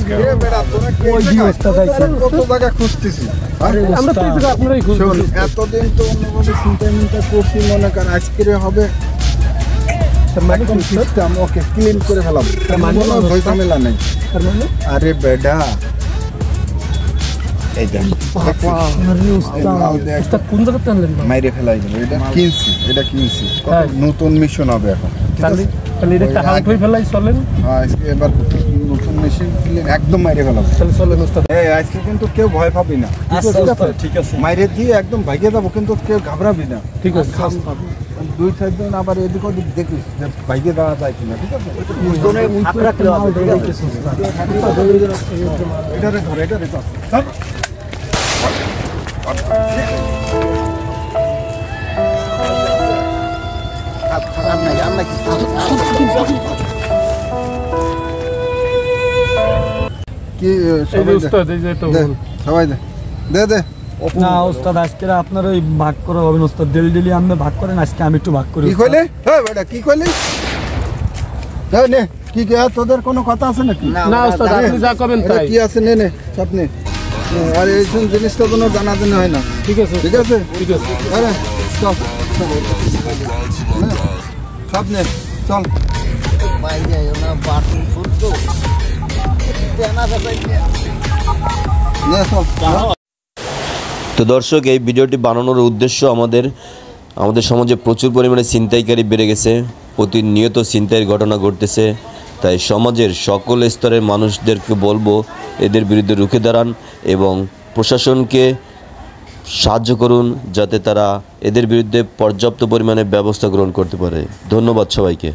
আজকে কত জায়গা খুঁজতেছি এতদিন তো অন্যভাবে চিন্তা করছি মনে করেন আজকে হবে ওকে ক্লিন করে ফেলাম ভয় ঝামেলা নেই আরে বেডা মাইরে ফেলাই দেবো এটা কিনছি নতুন মিশন হবে এখন এবার নতুন মেশিন একদম মাইরে ফেলাবো আজকে কিন্তু কেউ ভয় পাবি না ঠিক আছে মাইরে দিয়ে একদম ভাইগে যাবো কিন্তু কেউ ঘাবড়াবি না ঠিক আছে দুই চারজন আবার এদিক ওদিক দেখিস যে ভাইগে দেওয়া যায় কিনা ঠিক আছে এটারে ধরে এটারে সবাই দে না ওস্তাদ আজকে আপনার ওই ভাগ করা হবে না ওস্তাদ ডেলি আপনি ভাগ করেন আজকে আমি একটু ভাগ করি কি কইলে কি কইলি নে কি তোদের কোনো কথা আছে নাকি না ওস্তাদ আপনি যা করবেন তাই কি আছে নে সব নে আর এই জিনিসটা কোনো জানাজানি হয় না ঠিক আছে আরে চল সব নে চল তো দর্শক এই ভিডিওটি বানানোর উদ্দেশ্য আমাদের সমাজে প্রচুর পরিমাণে ছিনতাইকারী বেড়ে গেছে প্রতিনিয়ত ছিনতাইয়ের ঘটনা ঘটতেছে তাই সমাজের সকল স্তরের মানুষদেরকে বলবো এদের বিরুদ্ধে রুখে দাঁড়ান এবং প্রশাসনকে সাহায্য করুন যাতে তারা এদের বিরুদ্ধে পর্যাপ্ত পরিমাণে ব্যবস্থা গ্রহণ করতে পারে ধন্যবাদ সবাইকে।